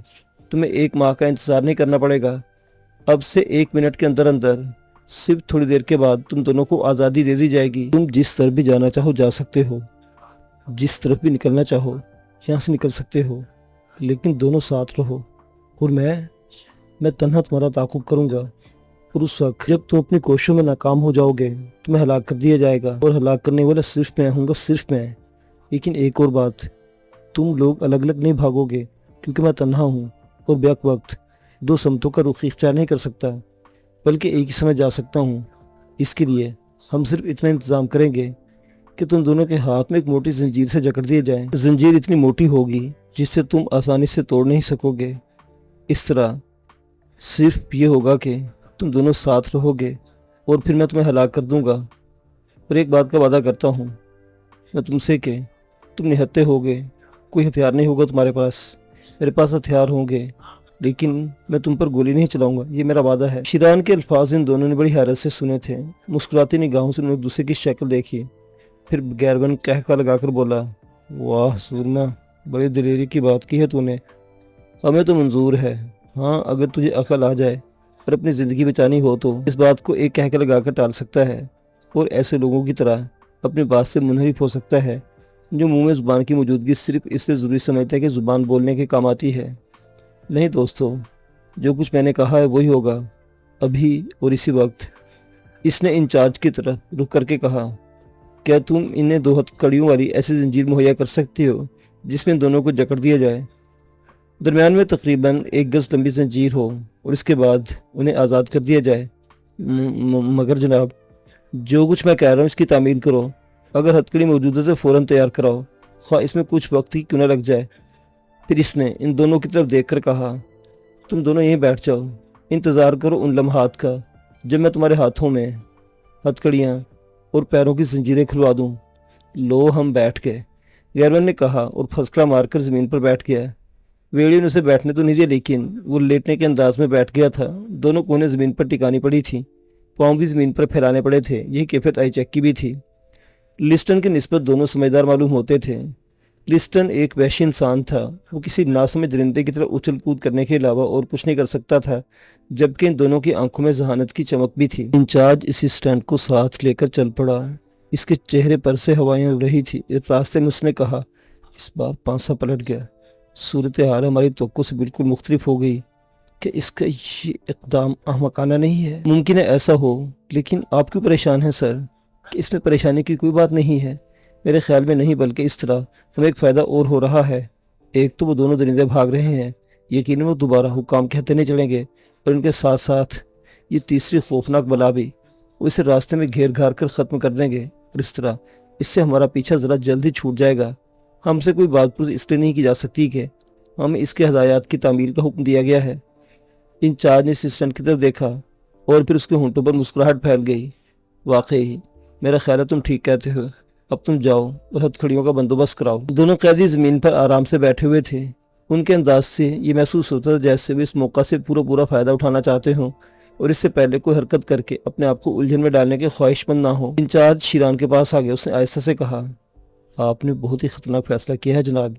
تمہیں 1 ماہ کا انتظار نہیں کرنا پڑے گا۔ اب سے 1 منٹ کے اندر صرف تھوڑی دیر کے بعد تم دونوں کو آزادی دے دی جائے گی۔ تم جس طرف بھی جانا چاہو جا سکتے ہو، جس طرف بھی نکلنا چاہو یہاں سے نکل سکتے ہو، لیکن دونوں ساتھ رہو، اور میں تنہا تمہارا تعاقب کروں گا۔ اور اس وقت جب تم اپنی کوششوں میں ناکام ہو جاؤ گے تمہیں ہلاک کر دیا جائے گا، اور ہلاک کرنے والا صرف میں ہوں گا، صرف میں۔ لیکن ایک اور بات، تم لوگ الگ الگ نہیں بھاگو گے، کیونکہ میں تنہا ہوں اور بیک وقت 2 سمتوں کا رخ اختیار نہیں کر سکتا، بلکہ ایک ہی سمجھ جا سکتا ہوں۔ اس کے لیے ہم صرف اتنا انتظام کریں گے کہ تم دونوں کے ہاتھ میں ایک موٹی زنجیر سے جکڑ دیے جائیں۔ زنجیر اتنی موٹی ہوگی جس سے تم آسانی سے توڑ نہیں سکو گے۔ اس طرح صرف یہ ہوگا کہ تم دونوں ساتھ رہو گے، اور پھر میں تمہیں ہلاک کر دوں گا۔ اور ایک بات کا وعدہ کرتا ہوں میں تم سے کہ تم نہتے ہوگے، کوئی ہتھیار نہیں ہوگا تمہارے پاس، میرے پاس ہتھیار ہوں گے، لیکن میں تم پر گولی نہیں چلاؤں گا، یہ میرا وعدہ ہے۔ شیران کے الفاظ ان دونوں نے بڑی حیرت سے سنے تھے۔ مسکراتی نگاہوں سے انہوں نے ایک دوسرے کی شکل دیکھی۔ پھر گیرون کہکا لگا کر بولا، واہ سورما، بڑی دلیری کی بات کی ہے تو نے، ہمیں تو منظور ہے۔ ہاں، اگر تجھے عقل آ جائے اور اپنی زندگی بچانی ہو تو اس بات کو ایک کہکا لگا کر ٹال سکتا ہے، اور ایسے لوگوں کی طرح اپنی بات سے منحرف ہو سکتا ہے جو منہ میں زبان کی موجودگی صرف اس لیے ضروری سمجھتا ہے کہ زبان بولنے کے کام آتی ہے۔ نہیں دوستو، جو کچھ میں نے کہا ہے وہی ہوگا، ابھی اور اسی وقت۔ اس نے انچارج کی طرف رک کر کے کہا، کیا تم انہیں 2 ہتھکڑیوں والی ایسی زنجیر مہیا کر سکتے ہو جس میں دونوں کو جکڑ دیا جائے، درمیان میں تقریباً 1 گز لمبی زنجیر ہو، اور اس کے بعد انہیں آزاد کر دیا جائے؟ مگر جناب، جو کچھ میں کہہ رہا ہوں اس کی تعمیل کرو۔ اگر ہتھکڑی موجود ہے تو فوراً تیار کراؤ، خواہ اس میں کچھ وقت ہی کیوں نہ لگ جائے۔ پھر اس نے ان دونوں کی طرف دیکھ کر کہا، تم دونوں یہیں بیٹھ جاؤ، انتظار کرو ان لمحات کا جب میں تمہارے ہاتھوں میں ہتھکڑیاں اور پیروں کی زنجیریں کھلوا دوں۔ لو، ہم بیٹھ گئے، گیرون نے کہا اور پھسکڑا مار کر زمین پر بیٹھ گیا۔ ویڑی نے اسے بیٹھنے تو نہیں دیا، لیکن وہ لیٹنے کے انداز میں بیٹھ گیا تھا۔ دونوں کوہنیں زمین پر ٹکانی پڑی تھیں، پاؤں بھی زمین پر پھیلانے پڑے تھے۔ یہی کیفیت آئچک کی بھی تھی۔ لسٹن کے نسبت دونوں سمجھدار معلوم ہوتے تھے۔ لسٹن ایک وحشی انسان تھا، وہ کسی ناسمجھ درندے کی طرح اچھل کود کرنے کے علاوہ اور کچھ نہیں کر سکتا تھا، جبکہ ان دونوں کی آنکھوں میں ذہانت کی چمک بھی تھی۔ انچارج اسسٹنٹ کو ساتھ لے کر چل پڑا، اس کے چہرے پر سے ہوائیں اڑ رہی تھی۔ اس راستے میں اس نے کہا، اس بار پانسا پلٹ گیا، صورتحال ہماری توقع سے بالکل مختلف ہو گئی۔ کہ اس کا یہ اقدام احمقانہ نہیں ہے؟ ممکن ہے ایسا ہو، لیکن آپ کیوں پریشان ہیں سر؟ کہ اس میں پریشانی کی کوئی بات نہیں ہے، میرے خیال میں نہیں، بلکہ اس طرح ہمیں ایک فائدہ اور ہو رہا ہے۔ ایک تو وہ دونوں درندے بھاگ رہے ہیں، یقیناً وہ دوبارہ حکام کے ہتھے نہیں چڑھیں گے، اور ان کے ساتھ ساتھ یہ تیسری خوفناک بلا بھی، وہ اسے راستے میں گھیر گھار کر ختم کر دیں گے، اور اس طرح اس سے ہمارا پیچھا ذرا جلد ہی چھوٹ جائے گا۔ ہم سے کوئی بات پوچھ اس لیے نہیں کی جا سکتی کہ ہمیں اس کے ہدایات کی تعمیل کا حکم دیا گیا ہے۔ انچارج نے اسسٹنٹ کی طرف دیکھا اور پھر اس کے ہونٹوں پر مسکراہٹ پھیل گئی۔ واقعی، میرا خیال ہے تم ٹھیک کہتے ہو، اب تم جاؤ اور ہتھکڑیوں کا بندوبست کراؤ۔ دونوں قیدی زمین پر آرام سے بیٹھے ہوئے تھے۔ ان کے انداز سے یہ محسوس ہوتا تھا جیسے وہ اس موقع سے پورا فائدہ اٹھانا چاہتے ہوں، اور اس سے پہلے کوئی حرکت کر کے اپنے آپ کو الجھن میں ڈالنے کے خواہش مند نہ ہو۔ انچارج شیران کے پاس آ گیا، اس نے آہستہ سے کہا، آپ نے بہت ہی خطرناک فیصلہ کیا ہے جناب،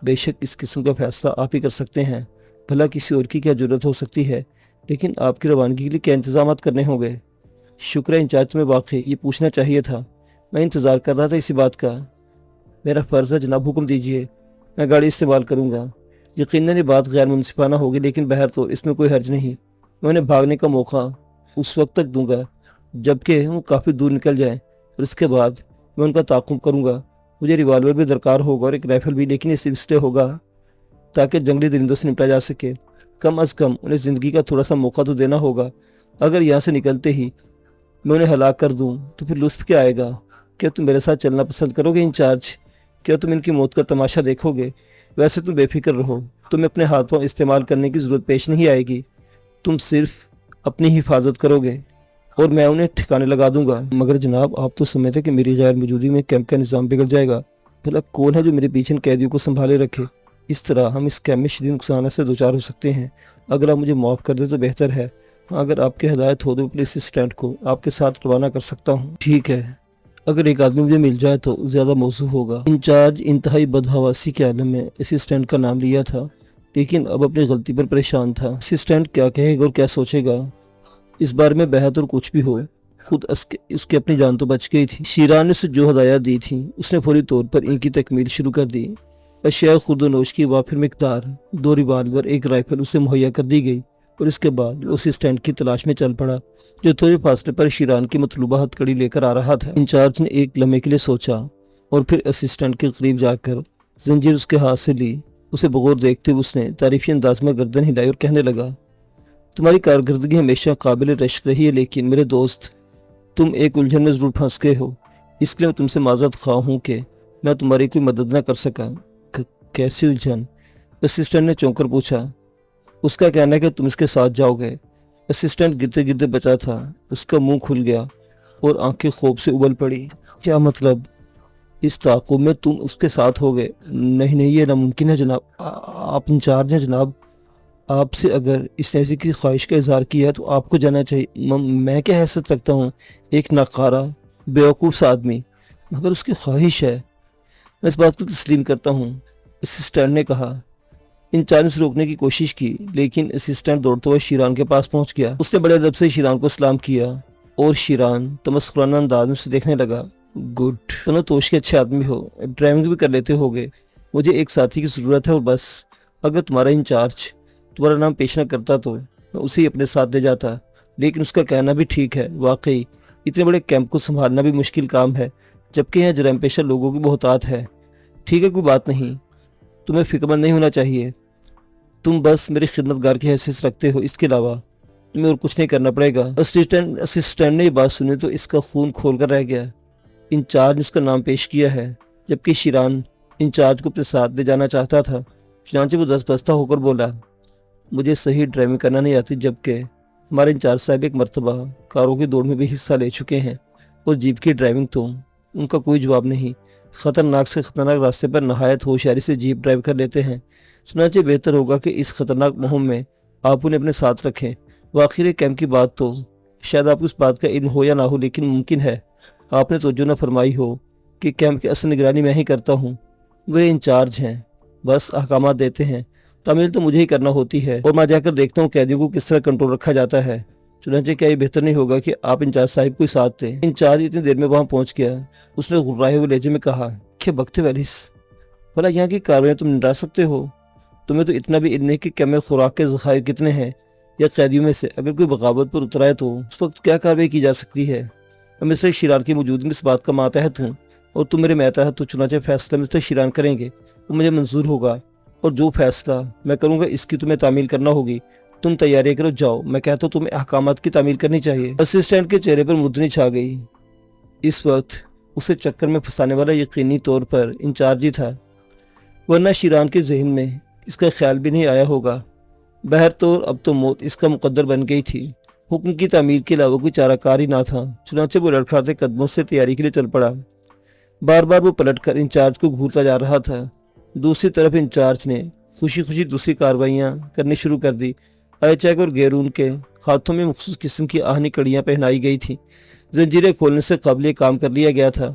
بے شک اس قسم کا فیصلہ آپ ہی کر سکتے ہیں، بھلا کسی اور کی کیا ضرورت ہو سکتی ہے، لیکن آپ کی روانگی کے لیے کیا انتظامات کرنے ہوں گے؟ شکر ہے انچارج میں واقعی یہ پوچھنا چاہیے تھا، میں انتظار کر رہا تھا اسی بات کا۔ میرا فرض ہے جناب، حکم دیجئے، میں گاڑی استعمال کروں گا۔ یقیناً یہ بات غیر منصفانہ ہوگی، لیکن بہر تو اس میں کوئی حرج نہیں، میں انہیں بھاگنے کا موقع اس وقت تک دوں گا جبکہ وہ کافی دور نکل جائیں، اور اس کے بعد میں ان کا تعاقب کروں گا۔ مجھے ریوالور بھی درکار ہوگا اور ایک رائفل بھی، لیکن یہ اس لیے ہوگا تاکہ جنگلی درندوں سے نپٹا جا سکے۔ کم از کم انہیں زندگی کا تھوڑا سا موقع تو دینا ہوگا۔ اگر یہاں سے نکلتے ہی میں انہیں ہلاک کر دوں تو پھر لطف کیا آئے گا؟ کیا تم میرے ساتھ چلنا پسند کرو گے انچارج؟ کیا تم ان کی موت کا تماشا دیکھو گے؟ ویسے تم بے فکر رہو، تمہیں اپنے ہاتھوں استعمال کرنے کی ضرورت پیش نہیں آئے گی، تم صرف اپنی حفاظت کرو گے اور میں انہیں ٹھکانے لگا دوں گا۔ مگر جناب آپ تو سمجھتے کہ میری غیر موجودگی میں کیمپ کا نظام بگڑ جائے گا، بھلا کون ہے جو میرے پیچھے ان قیدیوں کو سنبھالے رکھے؟ اس طرح ہم اس کیمپ میں شدید نقصانات سے دوچار ہو سکتے ہیں۔ اگر آپ مجھے معاف کر دیں تو بہتر ہے، اگر آپ کی ہدایت ہو تو پولیس اسسٹنٹ کو آپ کے ساتھ روانہ کر سکتا ہوں۔ ٹھیک ہے، اگر ایک آدمی مجھے مل جائے تو زیادہ موزوں ہوگا۔ انچارج انتہائی بدحواسی کے عالم میں اسسٹنٹ کا نام لیا تھا، لیکن اب اپنی غلطی پر پریشان تھا۔ اسسٹنٹ کیا کہے گا اور کیا سوچے گا، اس بارے میں بحث اور کچھ بھی ہو، خود اس کی اپنی جان تو بچ گئی تھی۔ شیران نے اسے جو ہدایات دی تھی اس نے فوری طور پر ان کی تکمیل شروع کر دی۔ اشیاء خورد و نوش کی وافر مقدار، 2 ریوالور، 1 رائفل اسے مہیا کر دی گئی، اور اس کے بعد وہ اسسٹنٹ کی تلاش میں چل پڑا جو تھوڑے فاصلے پر شیران کی مطلوبہ ہتھ کڑی لے کر آ رہا تھا۔ انچارج نے ایک لمحے کے لیے سوچا اور پھر اسسٹنٹ کے قریب جا کر زنجیر اس کے ہاتھ سے لی۔ اسے بغور دیکھتے ہوئے اس نے تعریفی انداز میں گردن ہلائی اور کہنے لگا، تمہاری کارکردگی ہمیشہ قابل رشک رہی ہے، لیکن میرے دوست تم ایک الجھن میں ضرور پھنس گئے ہو، اس لیے میں تم سے معذرت خواہ ہوں کہ میں تمہاری کوئی مدد نہ کر سکا۔ کیسی الجھن؟ اسسٹنٹ نے چونک کر پوچھا۔ اس کا کہنا ہے کہ تم اس کے ساتھ جاؤ گے۔ اسسٹنٹ گرتے گرتے بچا تھا، اس کا منہ کھل گیا اور آنکھیں خوف سے ابل پڑی۔ کیا مطلب؟ اس تعاقب میں تم اس کے ساتھ ہو گئے؟ نہیں نہیں، یہ ناممکن ہے جناب، آپ انچارج ہیں جناب، آپ سے اگر اس ایسی کی خواہش کا اظہار کیا ہے تو آپ کو جانا چاہیے۔ میں کیا حیثیت رکھتا ہوں، ایک ناکارہ بیوقوف سا آدمی، مگر اس کی خواہش ہے، میں اس بات کو تسلیم کرتا ہوں، اسسٹنٹ نے کہا۔ انچارج نے روکنے کی کوشش کی، لیکن اسسٹنٹ دوڑتے ہوئے شیران کے پاس پہنچ گیا۔ اس نے بڑے ادب سے شیران کو سلام کیا اور شیران تمسخرانہ انداز میں اسے دیکھنے لگا۔ گڈ، دونوں توش کے اچھے آدمی ہو، ڈرائیونگ بھی کر لیتے ہوگے، مجھے ایک ساتھی کی ضرورت ہے اور بس، اگر تمہارا انچارج تمہارا نام پیش نہ کرتا تو میں اسے اپنے ساتھ لے جاتا، لیکن اس کا کہنا بھی ٹھیک ہے، واقعی اتنے بڑے کیمپ کو سنبھالنا بھی مشکل کام ہے، جبکہ یہاں جرائم پیشہ لوگوں کی بہتات ہے۔ ٹھیک ہے، کوئی بات نہیں، تمہیں فکر مند نہیں ہونا چاہیے، تم بس میری خدمتگار کی حیثیت رکھتے ہو، اس کے علاوہ تمہیں اور کچھ نہیں کرنا پڑے گا۔ اسسٹنٹ نے یہ بات سنی تو اس کا خون کھول کر رہ گیا۔ انچارج نے اس کا نام پیش کیا ہے، جبکہ شیران انچارج کو اپنے ساتھ لے جانا چاہتا تھا۔ چنانچہ وہ دست بستہ ہو کر بولا، مجھے صحیح ڈرائیونگ کرنا نہیں آتی، جبکہ ہمارے انچارج صاحب ایک مرتبہ کاروں کی دوڑ میں بھی حصہ لے چکے ہیں، اور جیپ کی ڈرائیونگ تو ان کا کوئی جواب نہیں، خطرناک سے خطرناک راستے پر نہایت ہوشیاری سے جیپ ڈرائیو کر لیتے ہیں۔ چنانچہ بہتر ہوگا کہ اس خطرناک مہم میں آپ انہیں اپنے ساتھ رکھیں۔ واخیر کیمپ کی بات تو شاید آپ کو اس بات کا علم ہو یا نہ ہو، لیکن ممکن ہے آپ نے توجہ نہ فرمائی ہو کہ کیمپ کی اصل نگرانی میں ہی کرتا ہوں، وہ انچارج ہیں، بس احکامات دیتے ہیں، تعمیل تو مجھے ہی کرنا ہوتی ہے، اور میں جا کر دیکھتا ہوں قیدیوں کو کس طرح کنٹرول رکھا جاتا ہے۔ چنانچہ کیا یہ بہتر نہیں ہوگا کہ آپ انچارج صاحب کو ساتھ دیں؟ انچارج اتنی دیر میں وہاں پہنچ گیا۔ اس نے غرائے ہوئے لہجے میں کہا کہ بخت ویلس، بھلا یہاں کی کاروائیاں تم نمٹا سکتے ہو؟ تمہیں تو اتنا بھی علم نہیں کہ کیمپ میں خوراک کے ذخائر کتنے ہیں، یا قیدیوں میں سے اگر کوئی بغاوت پر اتر آئے تو اس وقت کیا کارروائی کی جا سکتی ہے؟ میں مسٹر شیران کی موجودگی میں اس بات کا ماتحت ہوں، اور تم میرے ماتحت ہو، چنانچہ فیصلہ مسٹر شیران کریں گے، وہ مجھے منظور ہوگا، اور جو فیصلہ میں کروں گا اس کی تمہیں تعمیل کرنا ہوگی۔ تم تیاری کرو، جاؤ، میں کہتا ہوں تمہیں احکامات کی تعمیل کرنی چاہیے۔ اسسٹنٹ کے چہرے پر مدنی چھا گئی، اس وقت اسے چکر میں پھنسانے والا یقینی طور پر انچارج ہی تھا، ورنہ شیران کے ذہن میں اس کا خیال بھی نہیں آیا ہوگا۔ بہرطور اب تو موت اس کا مقدر بن گئی تھی، حکم کی تعمیل کے علاوہ کوئی چارہ کار ہی نہ تھا۔ چنانچہ وہ لڑکھڑاتے قدموں سے تیاری کے لیے چل پڑا۔ بار بار وہ پلٹ کر انچارج کو گھورتا جا رہا تھا۔ دوسری طرف انچارج نے خوشی خوشی دوسری کارروائیاں کرنی شروع کر دی۔ ایچیک اور گیرون کے ہاتھوں میں مخصوص قسم کی آہنی کڑیاں پہنائی گئی تھیں۔ زنجیریں کھولنے سے قبل یہ کام کر لیا گیا تھا۔